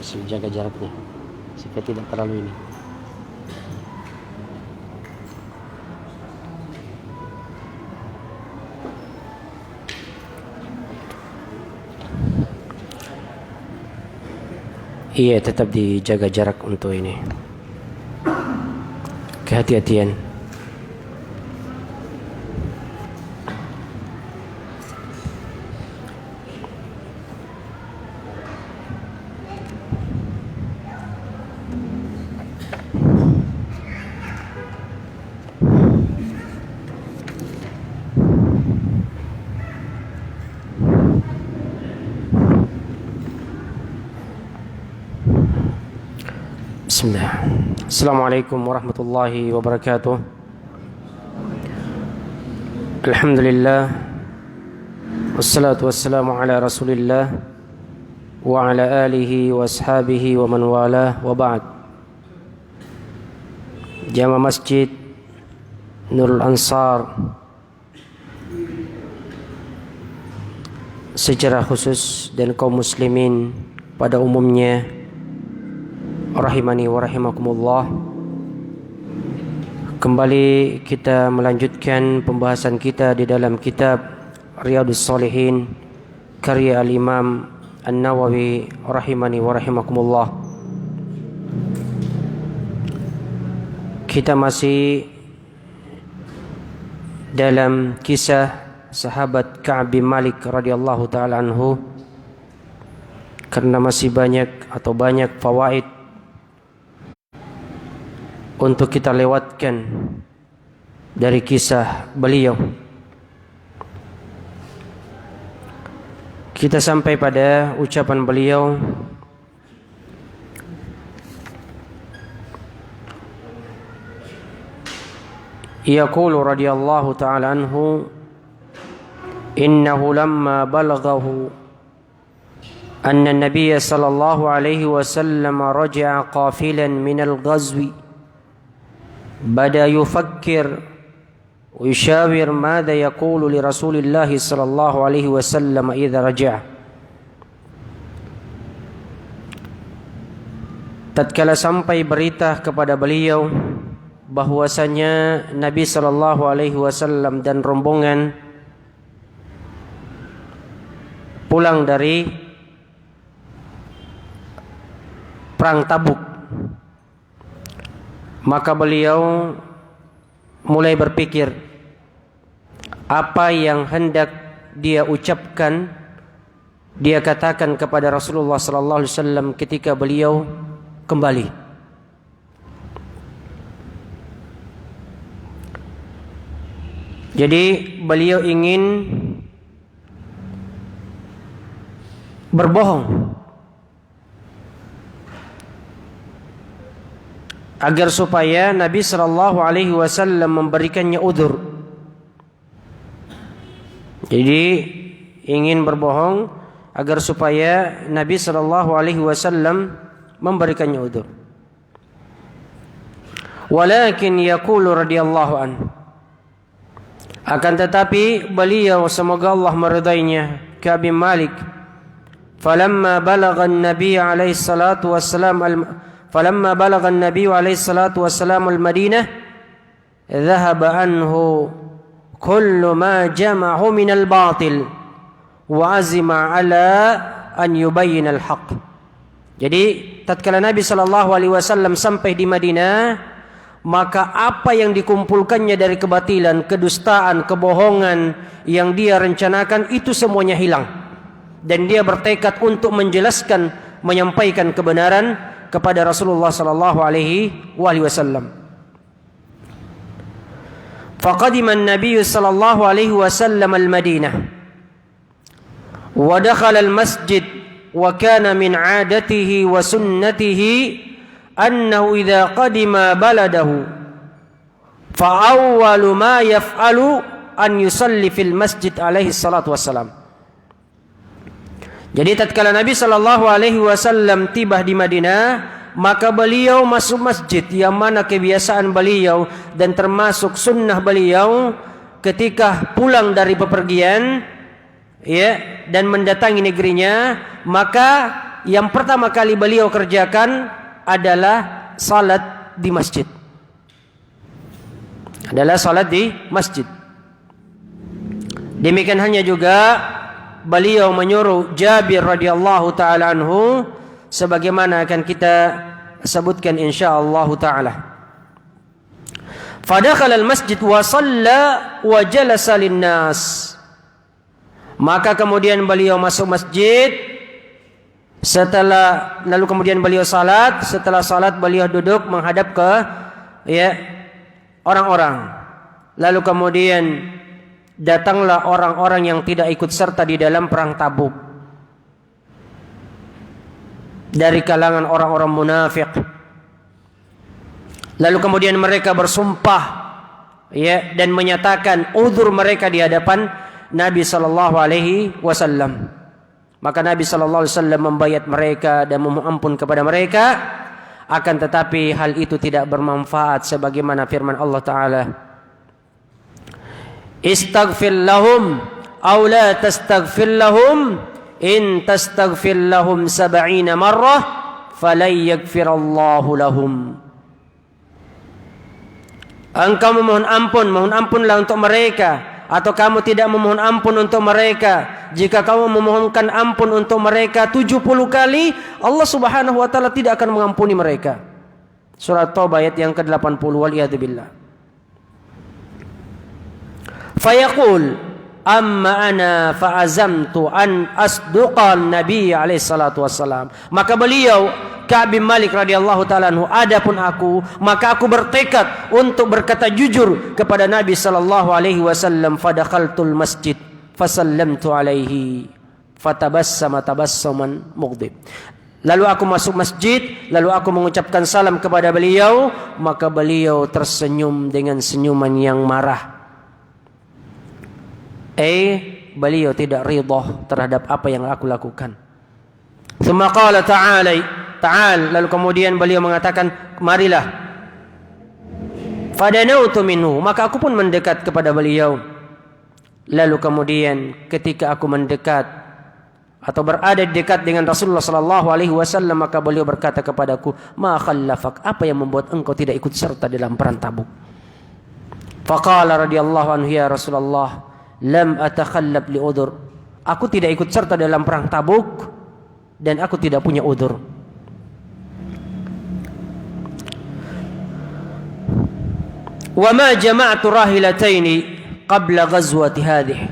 harus jaga jaraknya supaya tidak terlalu ini. Iya, tetap dijaga jarak untuk ini. Kehati-hatian. Bismillah. Assalamualaikum warahmatullahi wabarakatuh. Alhamdulillah. Wassalatu wassalamu ala Rasulillah wa ala alihi wa ashabihi wa man walah wa ba'd. Jamaah Masjid Nurul Ansar secara khusus dan kaum muslimin pada umumnya, rahimani wa rahimakumullah. Kembali kita melanjutkan pembahasan kita di dalam kitab Riyadhus Shalihin karya Al-Imam An-Nawawi rahimani wa rahimakumullah. Kita masih dalam kisah sahabat Ka'ab bin Malik radhiyallahu taala anhu, karena masih banyak fawaid untuk kita lewatkan dari kisah beliau. Kita sampai pada ucapan beliau, yaqulu radhiyallahu ta'ala anhu, innahu lamma balaghahu anna an-nabiy sallallahu alaihi wasallam raja'a qafilan min al-ghazwi bada yufakkir wa yushawir madha yaqulu li Rasulillah sallallahu alaihi wasallam idza raja'a. Tatkala sampai berita kepada beliau bahwasanya Nabi sallallahu alaihi wasallam dan rombongan pulang dari perang Tabuk, maka beliau mulai berpikir apa yang hendak dia ucapkan, dia katakan kepada Rasulullah sallallahu alaihi wasallam ketika beliau kembali. Jadi beliau ingin berbohong agar supaya Nabi sallallahu alaihi wasallam memberikannya udzur. Jadi ingin berbohong agar supaya Nabi sallallahu alaihi wasallam memberikannya udzur. Walakin yaqulu radhiyallahu anhu, akan tetapi beliau semoga Allah meridainya, Ka'ab bin Malik, falamma balagha an-nabiy alaihi salatu wassalam فلما بلغ النبي عليه الصلاة والسلام المدينة ذهب عنه كل ما جمعه من الباطل وعزم على أن يبين الحق. Jadi tatkala Nabi SAW sampai di Madinah, maka apa yang dikumpulkannya dari kebatilan, kedustaan, kebohongan yang dia rencanakan itu semuanya hilang, dan dia bertekad untuk menjelaskan, menyampaikan kebenaran kepada Rasulullah sallallahu alaihi wasallam. Faqadima an-nabiy sallallahu alaihi wasallam al-Madinah wa dakhala al-masjid wa kana min 'adatihi wa sunnatihi annahu idza qadima baladahu fa awwalu ma yaf'alu an yusalli fil masjid alaihi salatu wassalam. Jadi tatkala Nabi sallallahu alaihi wasallam tiba di Madinah, maka beliau masuk masjid yang mana kebiasaan beliau dan termasuk sunnah beliau ketika pulang dari bepergian, ya, dan mendatangi negerinya, maka yang pertama kali beliau kerjakan adalah salat di masjid. Adalah salat di masjid. Demikian hanya juga beliau menyuruh Jabir radhiyallahu taala anhu sebagaimana akan kita sebutkan insyaallah taala. Fadakhala al-masjid wa shalla wa jalasa lin-nas. Maka kemudian beliau masuk masjid, lalu kemudian beliau salat, setelah salat beliau duduk menghadap ke orang-orang. Lalu kemudian datanglah orang-orang yang tidak ikut serta di dalam perang Tabuk dari kalangan orang-orang munafik. Lalu kemudian mereka bersumpah dan menyatakan uzur mereka di hadapan Nabi sallallahu alaihi wasallam. Maka Nabi sallallahu alaihi wasallam membayat mereka dan memohon ampun kepada mereka, akan tetapi hal itu tidak bermanfaat sebagaimana firman Allah taala, Istaghfir lahum aw la tastaghfir lahum in tastaghfir lahum 70 marrah falan yaghfirallahu lahum. Engkau mohon ampunlah untuk mereka, atau kamu tidak memohon ampun untuk mereka. Jika kamu memohonkan ampun untuk mereka 70 kali, Allah Subhanahu wa taala tidak akan mengampuni mereka. Surat Taubah ayat yang ke-80, waliyadzubillah. Fayaqul amma ana fa'azamtu an asduqan Nabi alaihi salatu wassalam. Maka beliau Ka'ab bin Malik radhiyallahu taala anhu, adapun aku, maka aku bertekad untuk berkata jujur kepada Nabi sallallahu alaihi wasallam. Fadakhaltul masjid fasallamtu alaihi fatabassama tabassuman mughdib. Lalu aku masuk masjid, lalu aku mengucapkan salam kepada beliau, maka beliau tersenyum dengan senyuman yang marah. Beliau tidak ridha terhadap apa yang aku lakukan. Tsumma qala ta'al, lalu kemudian beliau mengatakan, marilah. Fadanautu minhu, maka aku pun mendekat kepada beliau. Lalu kemudian ketika aku mendekat atau berada di dekat dengan Rasulullah sallallahu alaihi wasallam, maka beliau berkata kepadaku, ma khallafak, apa yang membuat engkau tidak ikut serta dalam perang Tabuk? Faqala radhiyallahu anhu, ya Rasulullah, lam atakhallab li udzur. Aku tidak ikut serta dalam perang Tabuk dan aku tidak punya udzur. Wa ma jama'tu rahilataini qabla ghazwati hadhihi.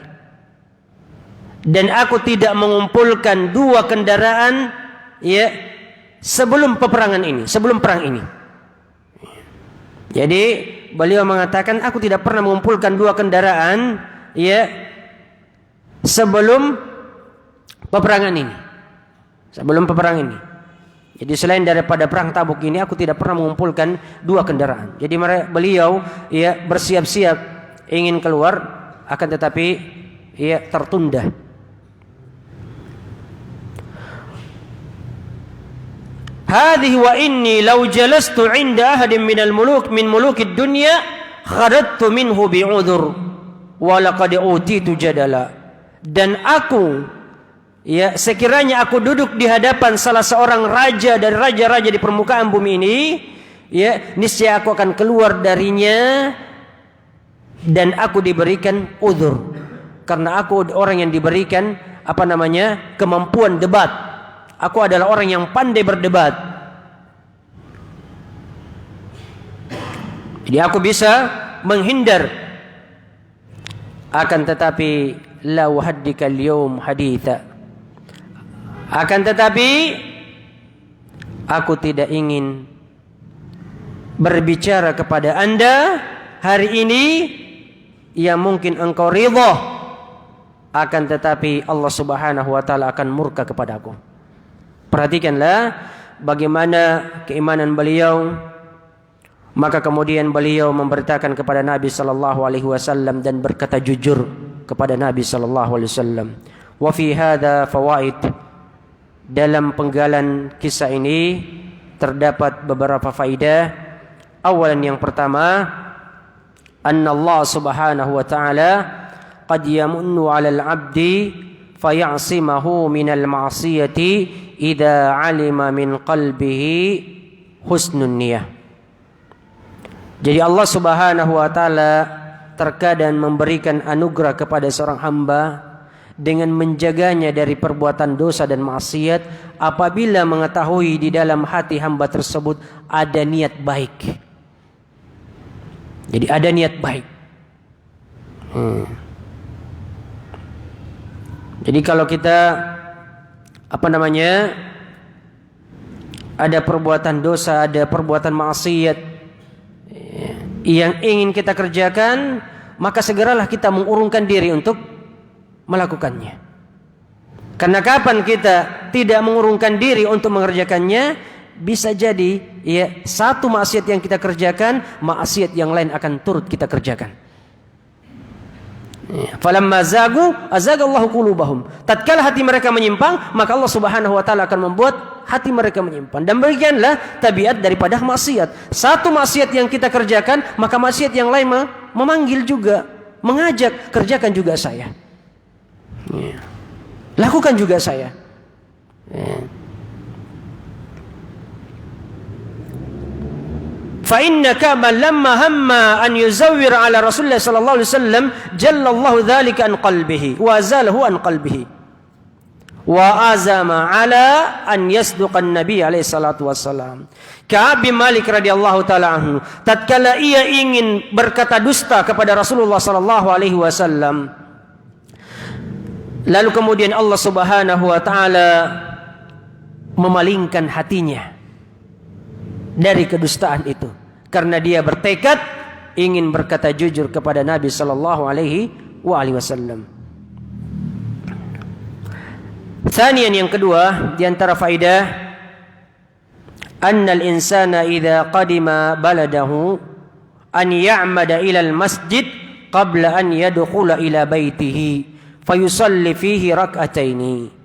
Dan aku tidak mengumpulkan dua kendaraan sebelum peperangan ini, sebelum perang ini. Jadi beliau mengatakan aku tidak pernah mengumpulkan dua kendaraan sebelum peperangan ini. Sebelum peperangan ini. Jadi selain daripada perang Tabuk ini, aku tidak pernah mengumpulkan dua kendaraan. Jadi beliau bersiap-siap ingin keluar, akan tetapi tertunda. Hadhihi wa inni law jalastu 'inda ahadin minal muluk min mulukid dunya kharadtu minhu bi'udhur wa laqad utitu jadala. Dan aku sekiranya aku duduk di hadapan salah seorang raja dari raja-raja di permukaan bumi ini, niscaya aku akan keluar darinya dan aku diberikan uzur, karena aku orang yang diberikan kemampuan debat. Aku adalah orang yang pandai berdebat. Jadi aku bisa menghindar. Akan tetapi la uhaddika al-yawm haditha. Akan tetapi aku tidak ingin berbicara kepada anda hari ini yang mungkin engkau ridha, akan tetapi Allah Subhanahu wa taala akan murka kepadaku. Perhatikanlah bagaimana keimanan beliau. Maka kemudian beliau memberitakan kepada Nabi sallallahu alaihi wasallam dan berkata jujur kepada Nabi sallallahu alaihi wasallam. Wa fi hadza fawaid. Dalam penggalan kisah ini terdapat beberapa faidah. Awalan, yang pertama, anna Allah Subhanahu wa taala qad yamunnu 'alal 'abdi fayasimahu minal ma'siyati idza alima min qalbihi husnun niyah. Jadi Allah Subhanahu wa taala terkadang memberikan anugerah kepada seorang hamba dengan menjaganya dari perbuatan dosa dan maksiat apabila mengetahui di dalam hati hamba tersebut ada niat baik. Jadi ada niat baik. Jadi kalau kita ada perbuatan dosa, ada perbuatan maksiat yang ingin kita kerjakan, maka segeralah kita mengurungkan diri untuk melakukannya. Karena kapan kita tidak mengurungkan diri untuk mengerjakannya, bisa jadi satu maksiat yang kita kerjakan, maksiat yang lain akan turut kita kerjakan. Falamma zagu azagallahu qulubahum. Tatkala hati mereka menyimpang, maka Allah Subhanahu wa taala akan membuat hati mereka menyimpang. Dan bagianlah tabiat daripada maksiat. Satu maksiat yang kita kerjakan, maka maksiat yang lain memanggil juga, mengajak, kerjakan juga saya. Lakukan juga saya. Fa inna Ka'ban lamma hamma an yuzawwir ala Rasulullah sallallahu alaihi wasallam jallallahu dzalika an qalbihi wa azalahu an qalbihi wa azama ala an yasduqa an-nabi alaihi salatu wassalam. Ka'ab bin Malik radhiyallahu taala anhu tatkala ia ingin berkata dusta kepada Rasulullah sallallahu alaihi wasallam, lalu kemudian Allah Subhanahu wa taala memalingkan hatinya dari kedustaan itu, karena dia bertekad ingin berkata jujur kepada Nabi sallallahu alaihi wasallam. Tsaniyan, yang kedua di antara faidah, annal insana idza qadima baladahu an ya'mada ila al-masjid qabla an yadkhula ila baitihi fayusalli fihi rak'ataini.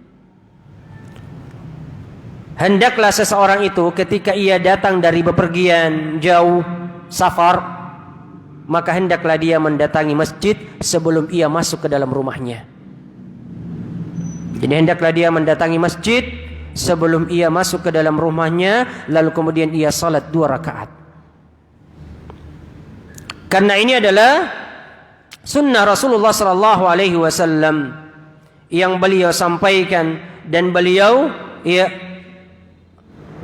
Hendaklah seseorang itu ketika ia datang dari bepergian jauh, safar, maka hendaklah dia mendatangi masjid sebelum ia masuk ke dalam rumahnya. Jadi hendaklah dia mendatangi masjid sebelum ia masuk ke dalam rumahnya, lalu kemudian ia salat 2 rakaat. Karena ini adalah sunnah Rasulullah sallallahu alaihi wasallam yang beliau sampaikan dan beliau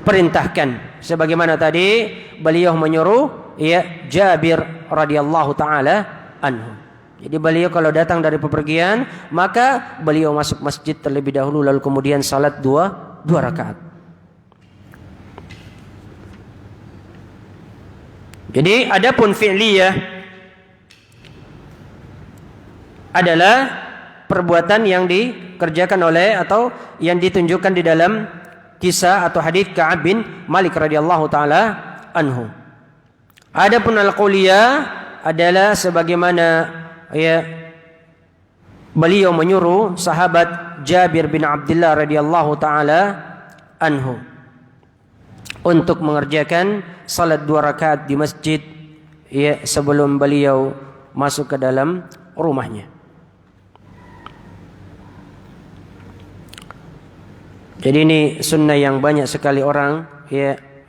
perintahkan, sebagaimana tadi beliau menyuruh Jabir radhiyallahu taala anhu. Jadi beliau kalau datang dari bepergian, maka beliau masuk masjid terlebih dahulu, lalu kemudian salat 2 rakaat. Jadi adapun fi'liyah adalah perbuatan yang dikerjakan oleh atau yang ditunjukkan di dalam kisah atau hadis Ka'ab bin Malik radhiyallahu taala anhu. Adapun al-qauliyah adalah sebagaimana beliau menyuruh sahabat Jabir bin Abdullah radhiyallahu taala anhu untuk mengerjakan salat 2 rakaat di masjid sebelum beliau masuk ke dalam rumahnya. Jadi ini sunnah yang banyak sekali orang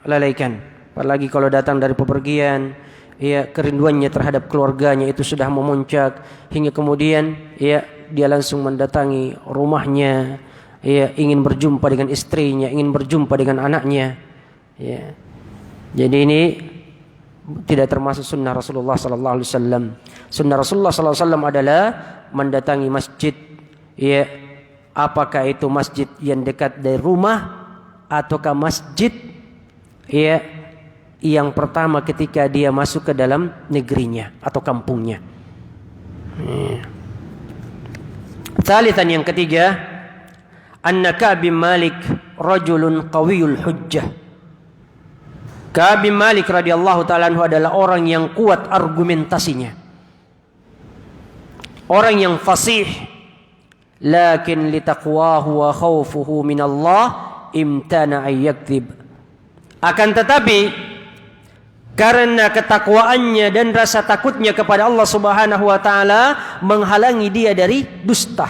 lalaikan. Apalagi kalau datang dari bepergian, kerinduannya terhadap keluarganya itu sudah memuncak hingga kemudian dia langsung mendatangi rumahnya, ingin berjumpa dengan istrinya, ingin berjumpa dengan anaknya. Jadi ini tidak termasuk sunnah Rasulullah sallallahu alaihi wasallam. Sunnah Rasulullah sallallahu alaihi wasallam adalah mendatangi masjid, apakah itu masjid yang dekat dari rumah ataukah masjid yang pertama ketika dia masuk ke dalam negerinya atau kampungnya. Tsalitan, yang ketiga, anna Ka'ab bin Malik rajulun qawiyul hujjah. Ka'ab bin Malik radhiyallahu taala anhu adalah orang yang kuat argumentasinya, orang yang fasih. Lakin litaqwahu wa khawfuhu minallah imtana ay yakdzib. Akan tetapi karena ketakwaannya dan rasa takutnya kepada Allah Subhanahu wa taala menghalangi dia dari dusta.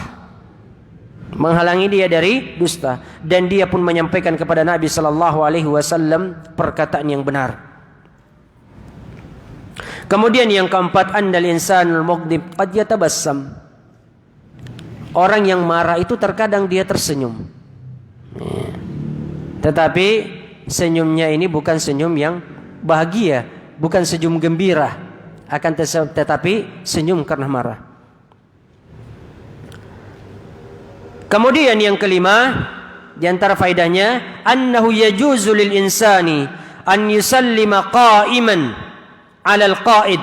menghalangi dia dari dusta, dan dia pun menyampaikan kepada Nabi sallallahu alaihi wasallam perkataan yang benar. Kemudian yang keempat, annal insanul mughdib qad yatabassam. Orang yang marah itu terkadang dia tersenyum. Tetapi senyumnya ini bukan senyum yang bahagia, bukan senyum gembira, akan tetapi senyum karena marah. Kemudian yang kelima, di antara faedahnya, annahu yajuzu lil insani an yusallima qa'iman 'ala al-qa'id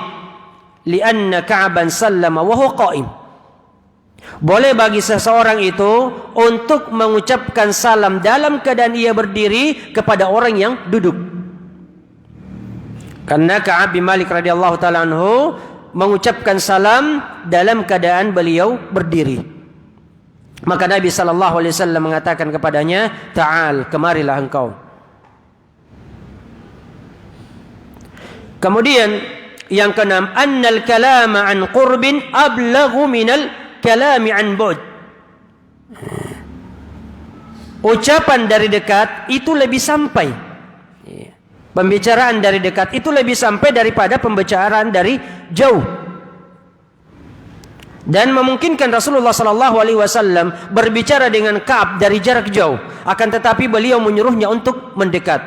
li'anna Ka'ban sallama wa huwa qa'im. Boleh bagi seseorang itu untuk mengucapkan salam dalam keadaan ia berdiri kepada orang yang duduk. Karena Ka'ab bin Malik radhiyallahu ta'ala anhu mengucapkan salam dalam keadaan beliau berdiri. Maka Nabi sallallahu alaihi wasallam mengatakan kepadanya, "Ta'al, kemarilah engkau." Kemudian yang keenam, annal kalama an qurbin ablaghu minal kalami an bu'd. Ucapan dari dekat itu lebih sampai. Pembicaraan dari dekat itu lebih sampai daripada pembicaraan dari jauh. Dan memungkinkan Rasulullah sallallahu alaihi wasallam berbicara dengan Ka'ab dari jarak jauh, akan tetapi beliau menyuruhnya untuk mendekat,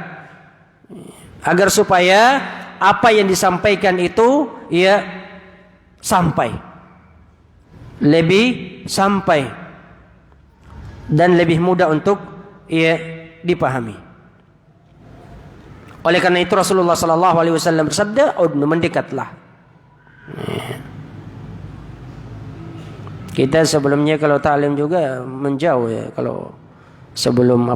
agar supaya apa yang disampaikan itu sampai, lebih sampai dan lebih mudah untuk dipahami. Oleh karena itu Rasulullah sallallahu alaihi wasallam bersabda, "Udnu, mendekatlah." Kita sebelumnya kalau ta'lim juga menjauh ya. Kalau sebelum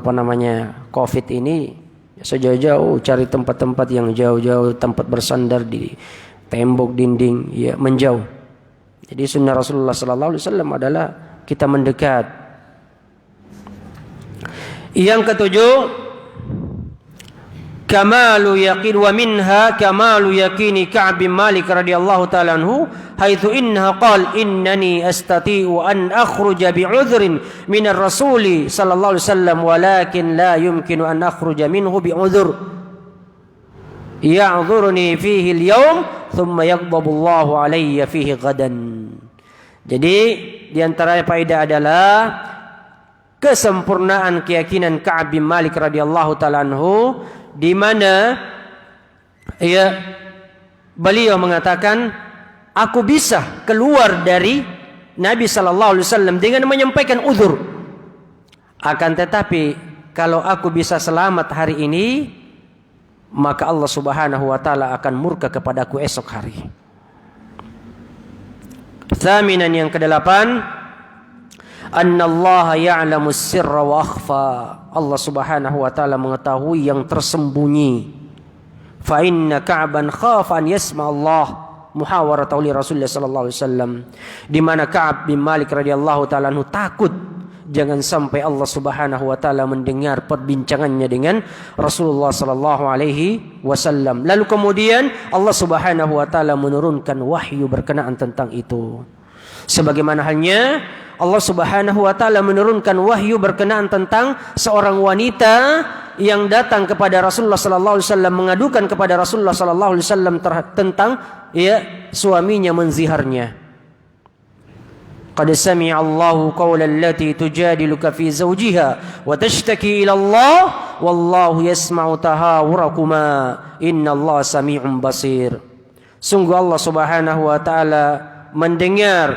Covid ini, sejauh-jauh cari tempat-tempat yang jauh-jauh, tempat bersandar di tembok, dinding, ya menjauh. Jadi sunnah Rasulullah sallallahu alaihi wasallam adalah kita mendekat. Yang ketujuh, kamalu yaqin, wa minha kamalu yaqini Ka'ab bin Malik radhiyallahu ta'ala anhu haitsu innaha qala innani astati'u an akhruja bi'udhrin min ar-rasul sallallahu alaihi wasallam walakin la yumkinu an akhruja minhu bi'udhr ya'dhuruni fihi al-yawm thumma yaghdabu Allahu alayya fihi ghadan. Jadi di antara faedah adalah kesempurnaan keyakinan Ka'ab bin Malik radhiyallahu ta'ala anhu, di mana beliau mengatakan, aku bisa keluar dari Nabi sallallahu alaihi wasallam dengan menyampaikan uzur. Akan tetapi kalau aku bisa selamat hari ini, maka Allah Subhanahu wa taala akan murka kepadaku esok hari. Thaminan, yang kedelapan, annallaha ya'lamu sirra wa akhfa. Allah Subhanahu wa taala mengetahui yang tersembunyi. Fa inna Ka'ban khafa an yasma Allah muhawarata li Rasulullah sallallahu alaihi wasallam, di mana Ka'ab bin Malik radhiyallahu taala anhu takut jangan sampai Allah Subhanahu wa taala mendengar perbincangannya dengan Rasulullah sallallahu alaihi wasallam. Lalu kemudian Allah Subhanahu wa taala menurunkan wahyu berkenaan tentang itu. Sebagaimana halnya Allah Subhanahu wa taala menurunkan wahyu berkenaan tentang seorang wanita yang datang kepada Rasulullah sallallahu alaihi wasallam mengadukan kepada Rasulullah sallallahu alaihi wasallam tentang suaminya menziharnya. Qad sami'a Allahu qawla allati tujadiluka fi zawjiha wa tashtaki ila Allah wallahu yasma'u tahawurakuma innallaha sami'un basir. Sungguh Allah Subhanahu wa taala mendengar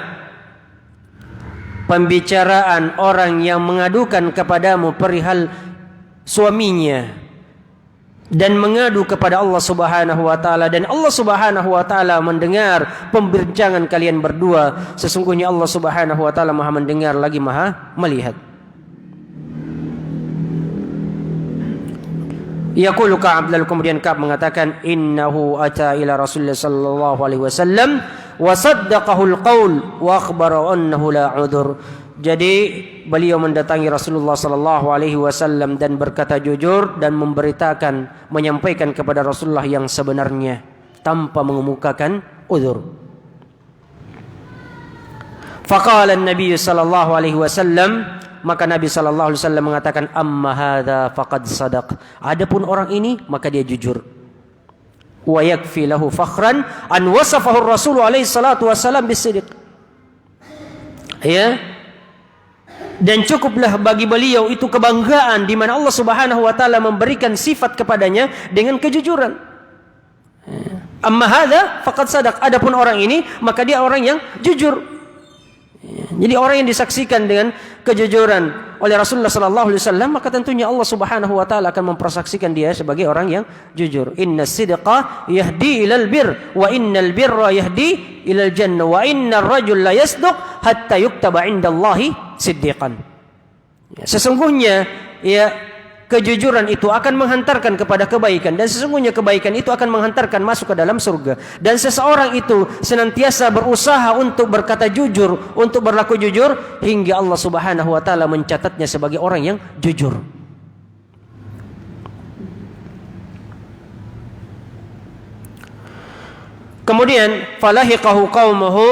pembicaraan orang yang mengadukan kepadamu perihal suaminya dan mengadu kepada Allah Subhanahu wa taala, dan Allah Subhanahu wa taala mendengar pembincangan kalian berdua. Sesungguhnya Allah Subhanahu wa taala Maha mendengar lagi Maha melihat. Yaqulu Ka'ab, lalu kemudian Ka'ab mengatakan, innahu ata ila Rasulullah sallallahu alaihi wasallam wa saddaqahu al-qaul wa akhbara annahu la udhur. Jadi beliau mendatangi Rasulullah sallallahu alaihi wasallam dan berkata jujur dan memberitakan, menyampaikan kepada Rasulullah yang sebenarnya tanpa mengemukakan uzur. Faqala an-nabiy sallallahu alaihi wasallam, maka Nabi sallallahu alaihi wasallam mengatakan, amma hadza faqad sadaq. Adapun orang ini maka dia jujur. Wa yakfi lahu fakhran an wasafahu Rasul alaihi salatu wasallam bisidq. Ya. Dan cukuplah bagi beliau itu kebanggaan di mana Allah Subhanahu wa taala memberikan sifat kepadanya dengan kejujuran. Amma hadza faqad sadaq. Adapun orang ini maka dia orang yang jujur. Jadi orang yang disaksikan dengan kejujuran oleh Rasulullah sallallahu alaihi wasallam, maka tentunya Allah Subhanahu wa taala akan mempersaksikan dia sebagai orang yang jujur. Inna sidqa yahdi ilal bir wa innal birra yahdi ilal jannah wa innar rajul la yasduq hatta yuktaba indallahi siddiqan. Sesungguhnya kejujuran itu akan menghantarkan kepada kebaikan, dan sesungguhnya kebaikan itu akan menghantarkan masuk ke dalam surga. Dan seseorang itu senantiasa berusaha untuk berkata jujur, untuk berlaku jujur, hingga Allah Subhanahu wa taala mencatatnya sebagai orang yang jujur. Kemudian falahiqahu qaumuhu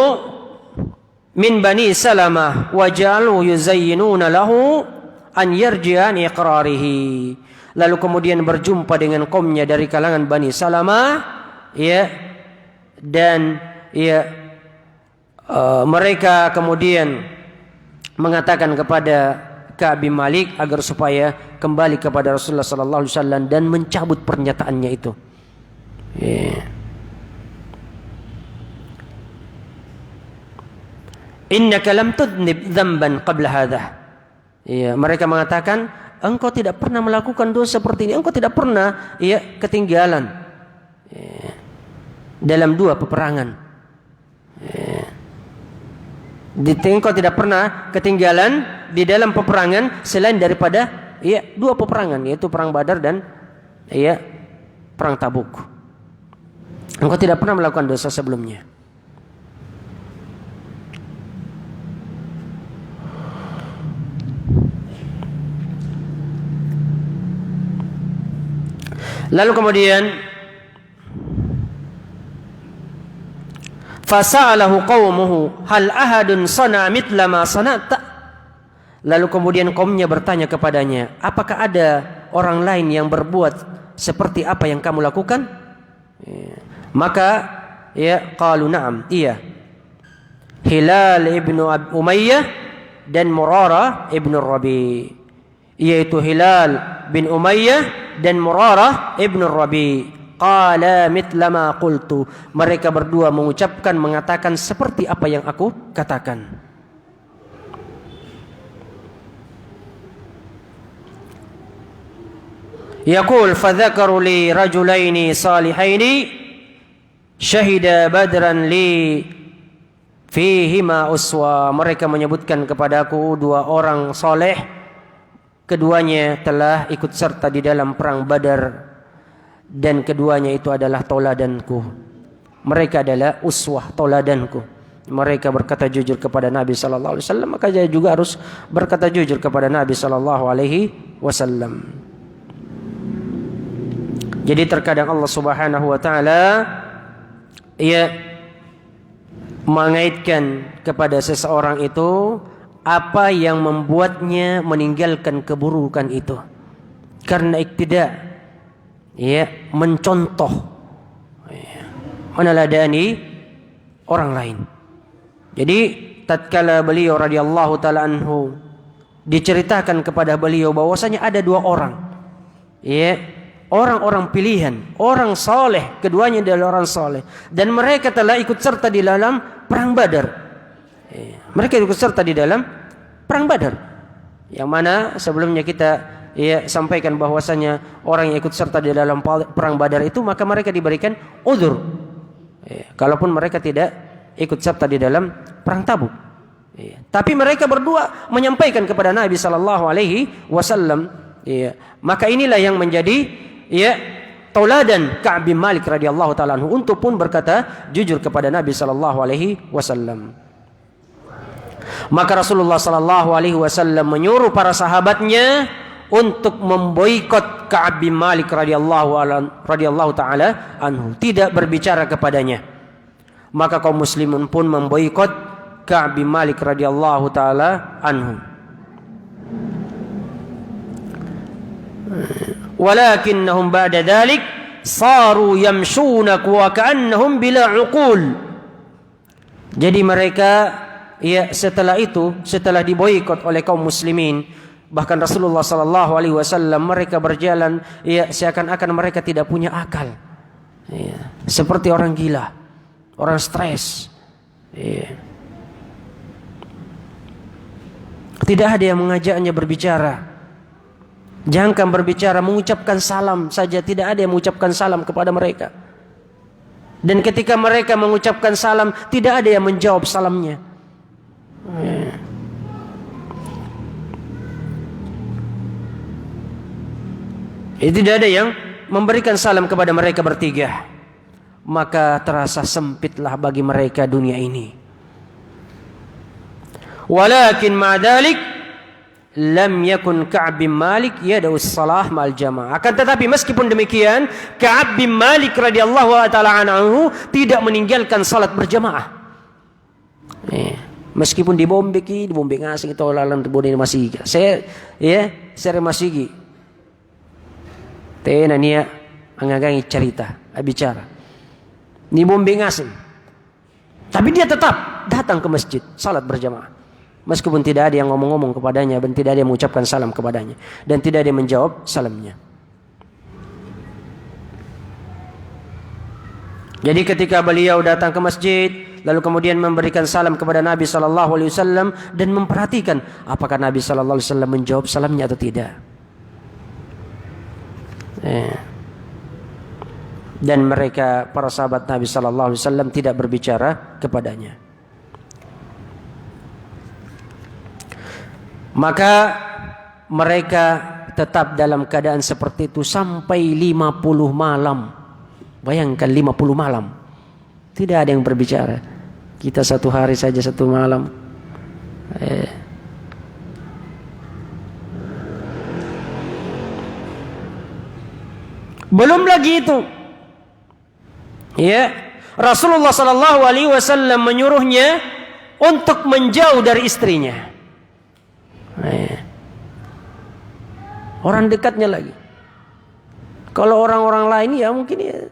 min bani Salamah wa ja'alu yuzayyinuna lahu an yarji'an iqrarihi. Lalu kemudian berjumpa dengan kaumnya dari kalangan Bani Salamah, dan mereka kemudian mengatakan kepada Ka'ab bin Malik agar supaya kembali kepada Rasulullah sallallahu alaihi wasallam dan mencabut pernyataannya itu. Innaka lam tudnib dzamban qabla hadha. Mereka mengatakan, engkau tidak pernah melakukan dosa seperti ini, engkau tidak pernah ketinggalan dalam 2 peperangan. Engkau tidak pernah ketinggalan di dalam peperangan selain daripada 2 peperangan, yaitu perang Badar dan perang Tabuk. Engkau tidak pernah melakukan dosa sebelumnya. Lalu kemudian fasa'alahu qaumuhu hal ahadun sana mithla ma sana'ta. Lalu kemudian kaumnya bertanya kepadanya, apakah ada orang lain yang berbuat seperti apa yang kamu lakukan? Maka qalu na'am, iya. Hilal ibnu Umayyah dan Murarah ibnu Rabi, yaitu Hilal bin Umayyah dan Murarah ibnu Rabi. Qala mithla ma qultu. Mereka berdua mengatakan seperti apa yang aku katakan. Yaqul fadzakaru li rajulaini salihaini syahida badran li fihima uswa. Mereka menyebutkan kepadaku 2 orang soleh, keduanya telah ikut serta di dalam perang Badar, dan keduanya itu adalah toladanku. Mereka adalah uswah, toladanku. Mereka berkata jujur kepada Nabi sallallahu alaihi wasallam, maka saya juga harus berkata jujur kepada Nabi sallallahu alaihi wasallam. Jadi terkadang Allah Subhanahu wa taala mengaitkan kepada seseorang itu apa yang membuatnya meninggalkan keburukan itu, karena iktidak, mencontoh, meneladani orang lain. Jadi tatkala beliau radhiyallahu taala anhu diceritakan kepada beliau bahwasanya ada 2 orang, orang-orang pilihan, orang soleh, keduanya adalah orang soleh, dan mereka telah ikut serta di dalam perang Badar. Mereka ikut serta di dalam perang Badar, yang mana sebelumnya kita sampaikan bahwasanya orang yang ikut serta di dalam perang Badar itu maka mereka diberikan uzur, kalaupun mereka tidak ikut serta di dalam perang Tabuk. Tapi mereka berdua menyampaikan kepada Nabi sallallahu alaihi wasallam. Maka inilah yang menjadi tauladan Ka'ab bin Malik radhiyallahu taala anhu untuk pun berkata jujur kepada Nabi sallallahu alaihi wasallam. Maka Rasulullah sallallahu alaihi wasallam menyuruh para sahabatnya untuk memboikot Ka'ab bin Malik radhiyallahu taala anhu, tidak berbicara kepadanya. Maka kaum muslimin pun memboikot Ka'ab bin Malik radhiyallahu taala anhu. Walakinnahum ba'da dzalik saru yamshuna wa ka'annahum bila uqul. Jadi mereka setelah itu, setelah diboikot oleh kaum muslimin, bahkan Rasulullah sallallahu alaihi wasallam, mereka berjalan seakan-akan mereka tidak punya akal. Seperti orang gila, orang stres. Tidak ada yang mengajaknya berbicara. Jangan berbicara, mengucapkan salam saja tidak ada yang mengucapkan salam kepada mereka. Dan ketika mereka mengucapkan salam, tidak ada yang menjawab salamnya. Tidak ada yang memberikan salam kepada mereka bertiga. Maka terasa sempitlah bagi mereka dunia ini. Walakin ma'adalik lam yakun Ka'ab bin Malik yada'u salah ma'al jamaah. Akan tetapi meskipun demikian, Ka'ab bin Malik radhiyallahu ta'ala anhu tidak meninggalkan salat berjamaah. Meskipun dibombek ngasih itu lalan bodin masih. Saya masih. Tena nia angagangi cerita, bicara. Dibombek ngasih. Tapi dia tetap datang ke masjid salat berjamaah. Meskipun tidak ada yang ngomong-ngomong kepadanya dan tidak ada yang mengucapkan salam kepadanya dan tidak ada yang menjawab salamnya. Jadi ketika beliau datang ke masjid lalu kemudian memberikan salam kepada Nabi sallallahu alaihi wasallam dan memperhatikan apakah Nabi sallallahu alaihi wasallam menjawab salamnya atau tidak. Dan mereka para sahabat Nabi sallallahu alaihi wasallam tidak berbicara kepadanya. Maka mereka tetap dalam keadaan seperti itu sampai 50 malam. Bayangkan 50 malam. Tidak ada yang berbicara. Kita satu hari saja satu malam. Belum lagi itu. Rasulullah sallallahu alaihi wasallam menyuruhnya untuk menjauh dari istrinya. Orang dekatnya lagi. Kalau orang-orang lain ya mungkin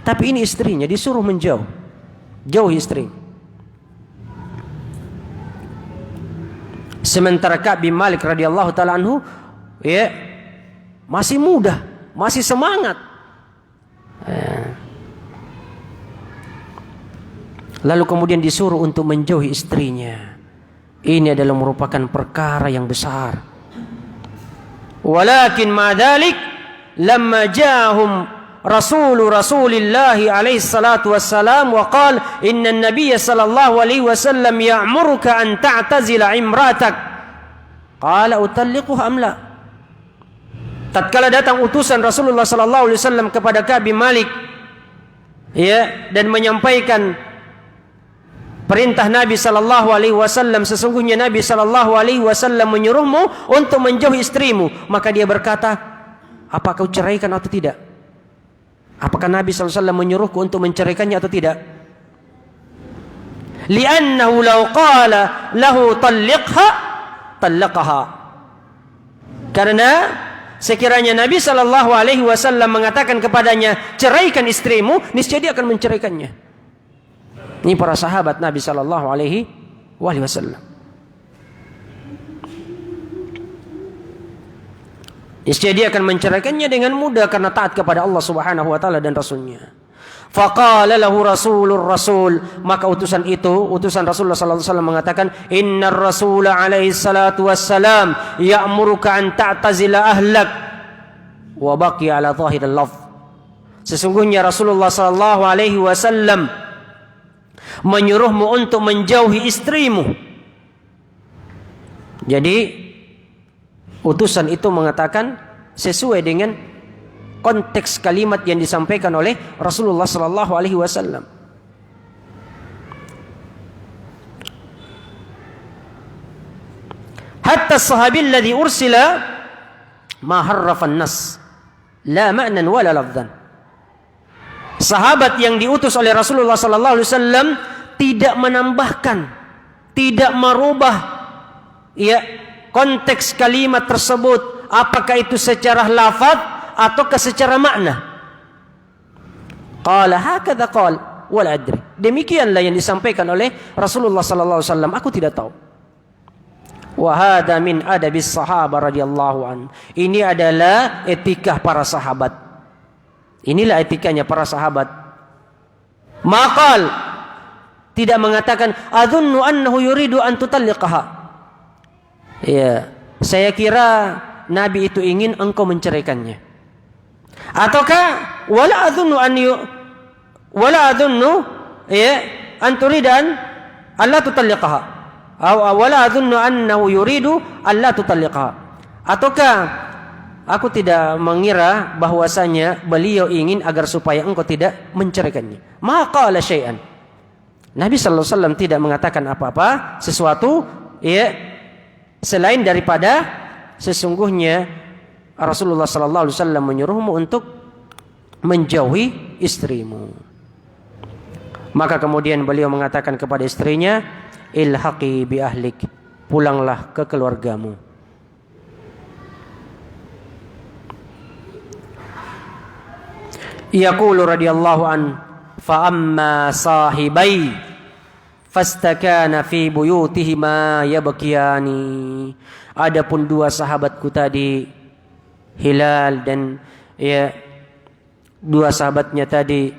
tapi ini istrinya disuruh menjauh. Jauh istri. Sementara Ka'ab bin Malik radhiyallahu taala anhu masih muda, masih semangat. Lalu kemudian disuruh untuk menjauhi istrinya. Ini adalah merupakan perkara yang besar. Walakin ma'adalik lamma ja'ahum Rasulillah alaihi salatu wassalam wa qala inna an-nabiy sallallahu alaihi wasallam ya'muruka an ta'tazila imratak. Qala utalliquha am la? Tatkala datang utusan Rasulullah sallallahu alaihi wasallam kepada Ka'ab bin Malik dan menyampaikan perintah Nabi sallallahu alaihi wasallam, sesungguhnya Nabi sallallahu alaihi wasallam menyuruhmu untuk menjauhi istrimu, maka dia berkata, apa kau ceraikan atau tidak? Apakah Nabi sallallahu alaihi wasallam menyuruhku untuk menceraikannya atau tidak? Li'annahu law qala lahu talliqha talaqaha. Karena sekiranya Nabi sallallahu alaihi wasallam mengatakan kepadanya, ceraikan istrimu, niscaya dia akan menceraikannya. Ini para sahabat Nabi sallallahu alaihi wasallam. Niscaya dia akan menceraikannya dengan mudah karena taat kepada Allah Subhanahu wa taala dan Rasulnya. Faqala lahu rasul, maka utusan Rasulullah sallallahu alaihi wasallam mengatakan, innar rasula alaihi salatu wassalam ya'muruka an ta'tazila ahlak wa baqiya ala zahiril lafz. Sesungguhnya Rasulullah sallallahu alaihi wasallam menyuruhmu untuk menjauhi istrimu. Jadi utusan itu mengatakan sesuai dengan konteks kalimat yang disampaikan oleh Rasulullah sallallahu alaihi wasallam. Hatta sahabi alladhi ursila ma harrafa an-nas la ma'nan wala lafdhan. Sahabat yang diutus oleh Rasulullah sallallahu alaihi wasallam tidak menambahkan, tidak merubah konteks kalimat tersebut apakah itu secara lafaz ataukah secara makna? Qala hakadha qala wala adri. Demikianlah yang disampaikan oleh Rasulullah sallallahu alaihi wasallam, aku tidak tahu. Wa hadza min adabis sahabah radhiyallahu an. Ini adalah etika para sahabat. Inilah etikanya para sahabat. Maqal, tidak mengatakan adzunnu annahu yuridu an tutalliqaha. Ya, saya kira Nabi itu ingin engkau menceraikannya. Ataukah wala adzunnu ya an turidan alla tutalliqaha. Wala adzunnu annahu yuridu alla tutalliqaha. Ataukah aku tidak mengira bahwasanya beliau ingin agar supaya engkau tidak menceraikannya. Ma qala syai'an. Nabi sallallahu alaihi wasallam tidak mengatakan apa-apa sesuatu ya selain daripada sesungguhnya Rasulullah sallallahu alaihi wasallam menyuruhmu untuk menjauhi istrimu. Maka kemudian beliau mengatakan kepada istrinya, ilhaqi bi ahlik, pulanglah ke keluargamu. Yaqulu radhiyallahu an, fa amma sahibai fastakana fi buyutihima yabkiyani. Adapun dua sahabatku tadi, Hilal dan ya dua sahabatnya tadi,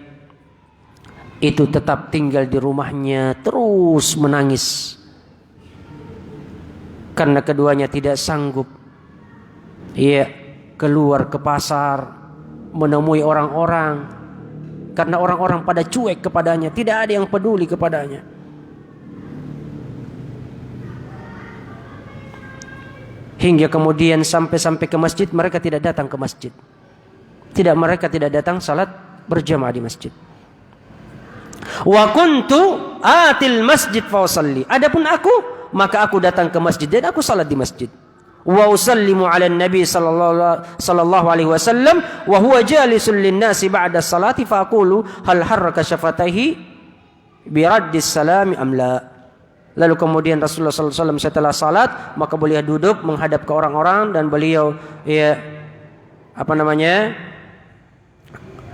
itu tetap tinggal di rumahnya terus menangis karena keduanya tidak sanggup ya keluar ke pasar menemui orang-orang, karena orang-orang pada cuek kepadanya, tidak ada yang peduli kepadanya. Hingga kemudian sampai ke masjid, mereka tidak datang ke masjid. Mereka tidak datang salat berjamaah di masjid. Wa kuntu atil masjid fa usalli. Adapun aku, maka aku datang ke masjid dan aku salat di masjid. Wa usallimu ala nabi sallallahu alaihi wasallam wa huwa jalisun lin-nasi ba'da salati fa aqulu hal harraka syafataihi bi raddis salami am la. Lalu kemudian Rasulullah sallallahu alaihi wasallam setelah salat, maka beliau duduk menghadap ke orang-orang dan beliau ya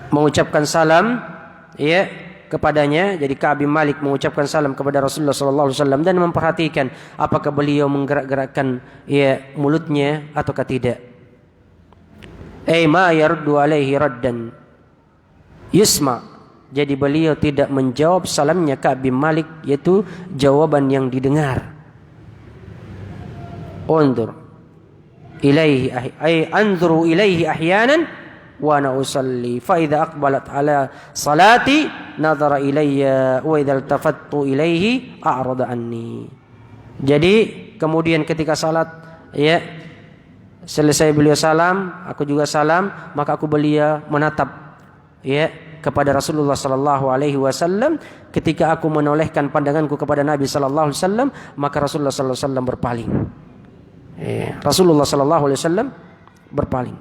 mengucapkan salam ya kepadanya. Jadi Ka'ab bin Malik mengucapkan salam kepada Rasulullah sallallahu alaihi wasallam dan memperhatikan apakah beliau menggerak-gerakkan ya mulutnya ataukah tidak. Ma yaruddu alaihi raddan yusma. Jadi beliau tidak menjawab salamnya Ka'ab bin Malik, yaitu jawaban yang didengar. Undur ilaihi anzuru ilaihi ahyanan wa ana usalli fa idza aqbalat ala salati nadhara ilayya wa idza iltafattu ilaihi a'rada anni. Jadi kemudian ketika salat ya selesai beliau salam, aku juga salam, maka aku beliau menatap ya kepada Rasulullah sallallahu alaihi wasallam. Ketika aku menolehkan pandanganku kepada Nabi sallallahu alaihi wasallam, maka Rasulullah sallallahu alaihi wasallam berpaling. Rasulullah sallallahu alaihi wasallam berpaling.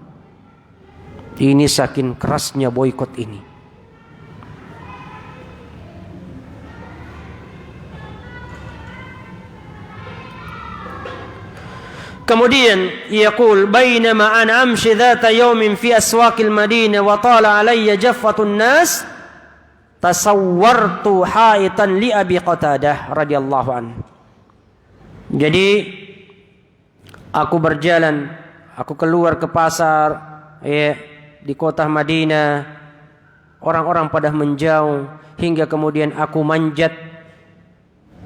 Ini saking kerasnya boikot ini. Kemudian yaqul bainama ana amshi dhata yawmin fi aswaqil Madinah wa tala alayya jaffatun nas tasawwartu haitan li Abi Qatadah radhiyallahu anhu. Jadi aku berjalan, aku keluar ke pasar ya di kota Madinah, orang-orang pada menjauh hingga kemudian aku manjat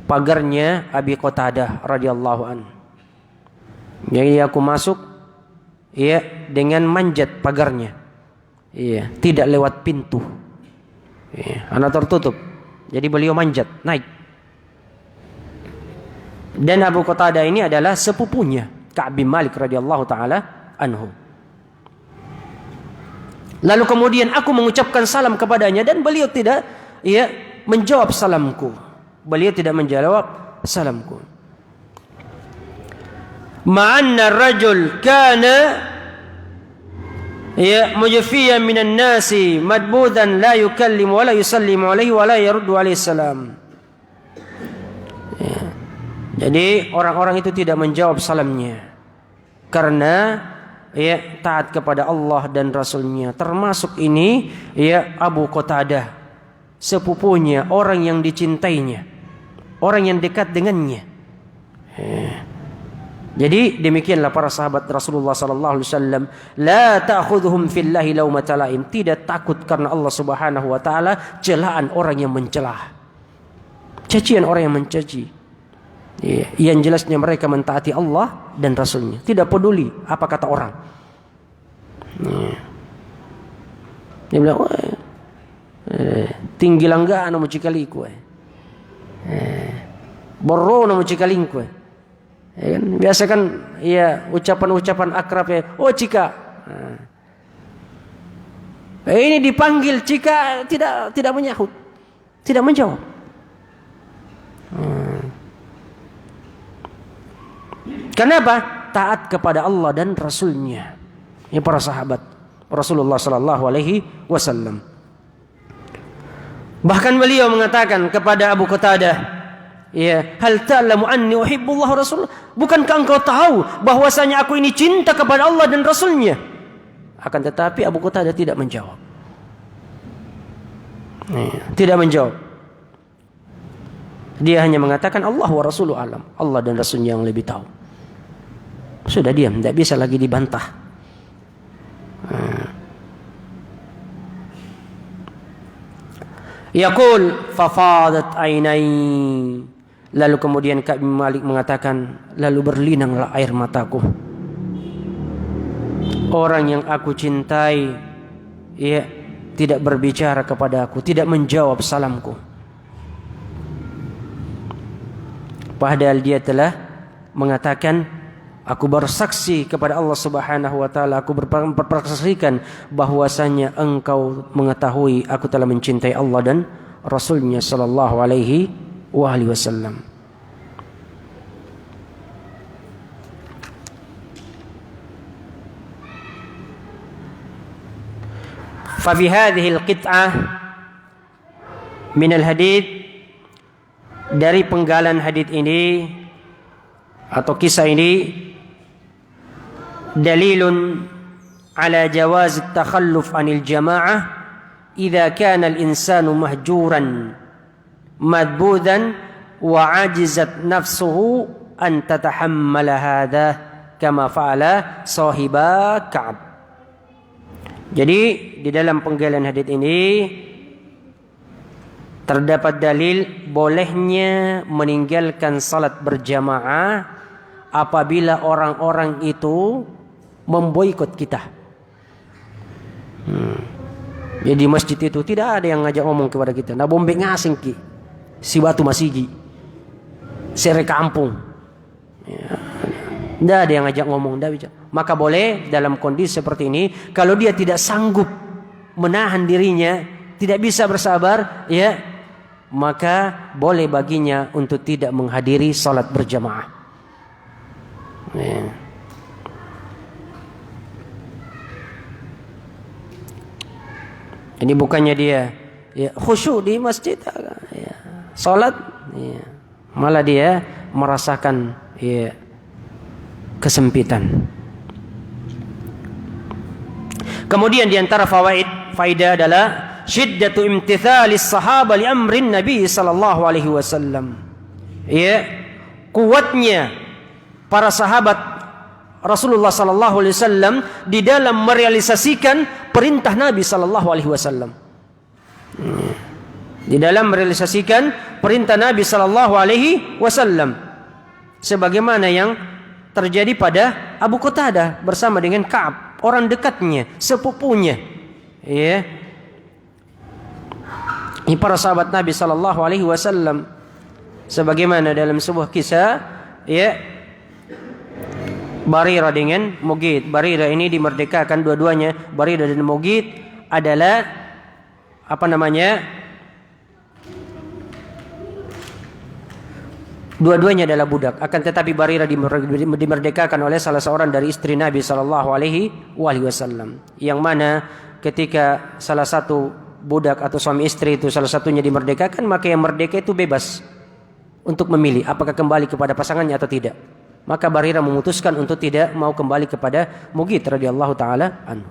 pagarnya Abi Qatadah radhiyallahu anhu. Jadi aku masuk ya dengan manjat pagarnya. Iya, tidak lewat pintu. Iya, karena tertutup. Jadi beliau manjat, naik. Dan Abu Qatadah ini adalah sepupunya Ka'ab bin Malik radhiyallahu taala anhu. Lalu kemudian aku mengucapkan salam kepadanya dan beliau tidak ya menjawab salamku. Beliau tidak menjawab salamku. Ma'anna rajul kana ya mujfiyan minan nasi madbudan la yukallim wa la yusallimu alaihi wa la yaruddu alaihi salam. Jadi orang-orang itu tidak menjawab salamnya karena ya taat kepada Allah dan Rasulnya. Termasuk ini ya Abu Qatadah, sepupunya, orang yang dicintainya, orang yang dekat dengannya. Jadi demikianlah para sahabat Rasulullah sallallahu alaihi wasallam, la ta'khudhuhum fillahi laumata laim, tidak takut karena Allah Subhanahu wa taala celaan orang yang mencela, cacian orang yang mencaci. Yang jelasnya mereka mentaati Allah dan Rasulnya, tidak peduli apa kata orang. Dia bilang, tinggi langga anu cikaliku, borro anu cikalingku. Ya kan? Biasa kan ya ucapan-ucapan akrab ya, oh Cika. Ini dipanggil Cika tidak menyahut, tidak menjawab. Kenapa? Taat kepada Allah dan Rasulnya. Ini para sahabat Rasulullah sallallahu alaihi wasallam. Bahkan beliau mengatakan kepada Abu Qatadah, ya, hal ta'lamu anni uhibbullah rasul? Bukankah engkau tahu bahwasanya aku ini cinta kepada Allah dan Rasulnya? Akan tetapi Abu Qatadah tidak menjawab. Tidak menjawab. Dia hanya mengatakan Allah wa rasuluhu alam. Allah dan Rasulnya yang lebih tahu. Sudah diam, tidak bisa lagi dibantah. Yaqul fafadat ainai. Lalu kemudian Ka'ab bin Malik mengatakan, lalu berlinanglah air mataku. Orang yang aku cintai, ya, tidak berbicara kepada aku, tidak menjawab salamku. Padahal dia telah mengatakan, aku bersaksi kepada Allah Subhanahu wa taala, aku berpersaksikan bahwasanya engkau mengetahui aku telah mencintai Allah dan Rasulnya sallallahu alaihi wasallam. Fa fi hadhihi al-qit'ah min al-hadith, dari penggalan hadits ini atau kisah ini, dalilun ala jawaz at-takhalluf 'anil jama'ah idza kana al-insanu mahjuran madbudan wa 'ajizat nafsuhu an tatahammala hadha kama fa'ala sahiba Ka'ab. Jadi di dalam penggalan hadits ini terdapat dalil bolehnya meninggalkan salat berjamaah apabila orang-orang itu memboikot kita. Jadi masjid itu tidak ada yang ngajak ngomong kepada kita. Nah bombe ngasing ki, si batu masigi, sere kampung. Tidak ada yang ngajak ngomong. Maka boleh dalam kondisi seperti ini, kalau dia tidak sanggup menahan dirinya, tidak bisa bersabar, ya, maka boleh baginya untuk tidak menghadiri salat berjamaah. Ya. Ini bukannya dia ya, khusyuk di masjid, ya, salat, ya, malah dia merasakan ya, kesempitan. Kemudian di antara faidah adalah syiddatu imtithalis sahaba li amrin Nabi sallallahu alaihi wasallam. Ya, kuatnya para sahabat Rasulullah sallallahu alaihi wasallam di dalam merealisasikan perintah Nabi sallallahu alaihi wasallam. Di dalam merealisasikan perintah Nabi sallallahu alaihi wasallam, sebagaimana yang terjadi pada Abu Qatadah bersama dengan Ka'ab, orang dekatnya, sepupunya. Ya. Ini para sahabat Nabi sallallahu alaihi wasallam, sebagaimana dalam sebuah kisah, ya, Barirah dengan Mughith. Barirah ini dimerdekakan dua-duanya. Barirah dan Mughith adalah apa namanya? Dua-duanya adalah budak. Akan tetapi Barirah dimerdekakan oleh salah seorang dari istri Nabi sallallahu alaihi wasallam. Yang mana ketika salah satu budak atau suami istri itu salah satunya dimerdekakan, maka yang merdeka itu bebas untuk memilih apakah kembali kepada pasangannya atau tidak. Maka Barirah memutuskan untuk tidak mau kembali kepada Mughith radhiyallahu taala anhu.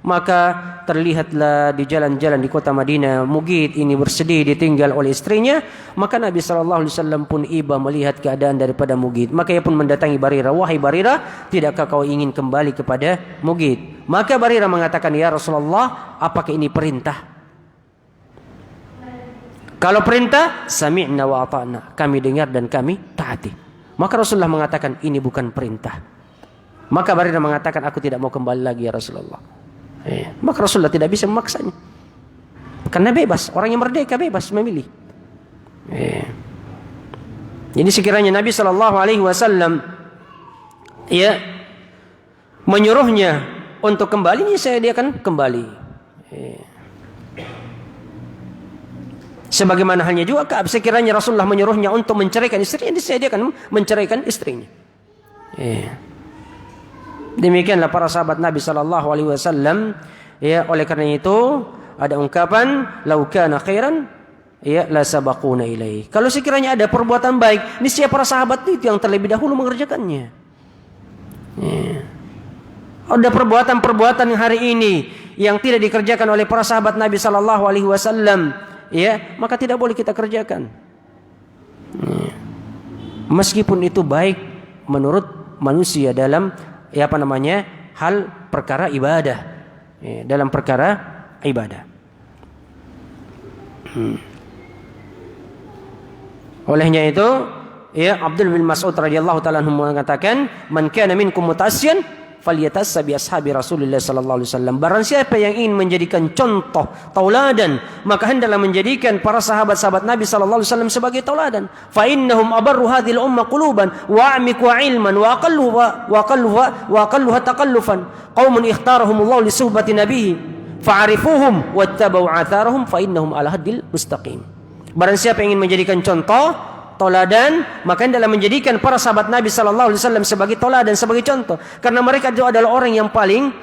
Maka terlihatlah di jalan-jalan di kota Madinah Mughith ini bersedih ditinggal oleh istrinya. Maka Nabi SAW pun iba melihat keadaan daripada Mughith. Maka ia pun mendatangi Barirah. Wahai Barirah, tidakkah kau ingin kembali kepada Mughith? Maka Barirah mengatakan, ya Rasulullah, apakah ini perintah? Kalau perintah, sami'na wa ata'na, kami dengar dan kami taati. Maka Rasulullah mengatakan, ini bukan perintah. Maka Barirah mengatakan, aku tidak mau kembali lagi ya Rasulullah. Maka Rasulullah tidak bisa memaksanya. Karena bebas, orang yang merdeka bebas memilih. Jadi sekiranya Nabi SAW menyuruhnya untuk kembali, dia akan kembali. Sebagaimana halnya juga Ka'ab, sekiranya Rasulullah menyuruhnya untuk menceraikan istrinya, dia akan menceraikan istrinya. Demikianlah para sahabat Nabi SAW. Oleh karena itu ada ungkapan, "Lau kana khairan la sabaquna ilaih." Kalau sekiranya ada perbuatan baik, niscaya para sahabat itu yang terlebih dahulu mengerjakannya. Ada perbuatan-perbuatan hari ini yang tidak dikerjakan oleh para sahabat Nabi SAW, maka tidak boleh kita kerjakan. Meskipun itu baik menurut manusia dalam hal perkara ibadah, dalam perkara ibadah. Olehnya itu, Abdul bin Mas'ud radhiyallahu taala anhu mengatakan, "Man kana minkum muta'assiyan falyatassa bi ashabi Rasulillah sallallahu alaihi wasallam." Barang siapa yang ingin menjadikan contoh, tauladan, maka hendaklah menjadikan para sahabat-sahabat Nabi sallallahu alaihi wasallam sebagai tauladan. Fa innahum abarru hadhil umma quluban wa a'miqu ilman wa aqalluha taqallufan. Qaumun ikhtarahumullahu li suhbati nabiyhi fa'arifuhum wattaba'u atharahum fa innahum ala hadil mustaqim. Barang siapa yang ingin menjadikan contoh, tauladan, maka hendaklah menjadikan para sahabat Nabi sallallahu alaihi wasallam sebagai tauladan, sebagai contoh, karena mereka itu adalah orang yang paling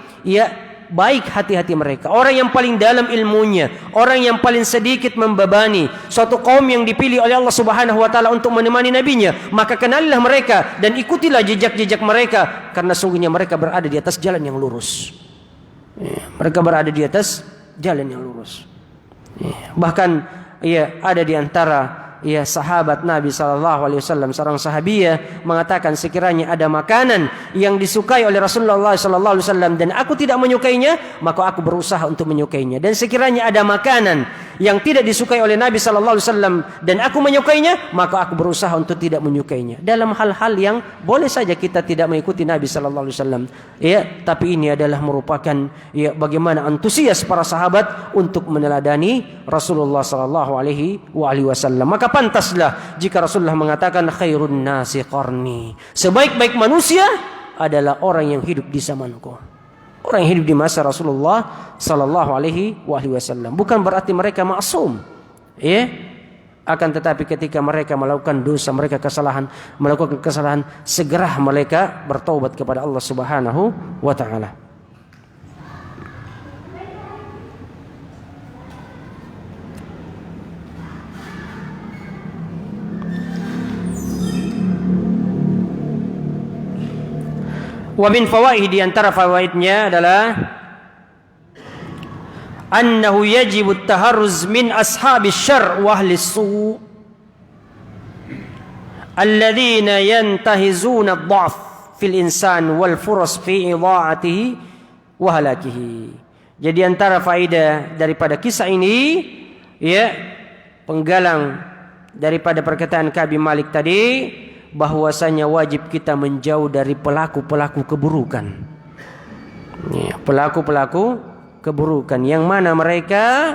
baik hati-hati mereka, orang yang paling dalam ilmunya, orang yang paling sedikit membebani. Suatu kaum yang dipilih oleh Allah Subhanahu wa taala untuk menemani nabinya, maka kenalilah mereka dan ikutilah jejak-jejak mereka, karena sungguhnya mereka berada di atas jalan yang lurus. Mereka berada di atas jalan yang lurus. Bahkan ada di antara sahabat Nabi SAW, seorang sahabiyah mengatakan, sekiranya ada makanan yang disukai oleh Rasulullah SAW dan aku tidak menyukainya, maka aku berusaha untuk menyukainya. Dan sekiranya ada makanan yang tidak disukai oleh Nabi SAW dan aku menyukainya, maka aku berusaha untuk tidak menyukainya. Dalam hal-hal yang boleh saja kita tidak mengikuti Nabi SAW, tapi ini adalah merupakan bagaimana antusias para sahabat untuk meneladani Rasulullah SAW. Maka pantaslah jika Rasulullah mengatakan, khairun nasi qarni, sebaik-baik manusia adalah orang yang hidup di zamanku, orang yang hidup di masa Rasulullah sallallahu alaihi wasallam. Bukan berarti mereka maksum, akan tetapi ketika mereka melakukan dosa, melakukan kesalahan, segera mereka bertaubat kepada Allah Subhanahu wa taala. Wa min fawaid, di antara fawaidnya adalah annahu yajibu at-taharruz min ashabis syarr wa ahli as-su' alladhina yantahizuna ad-dha'f fil insan wal furas fi idha'atihi wa halakihi. Jadi antara faedah daripada kisah ini, penggalang daripada perkataan Ka'ab bin Malik tadi, bahwasanya wajib kita menjauh dari pelaku-pelaku keburukan. Pelaku-pelaku keburukan yang mana mereka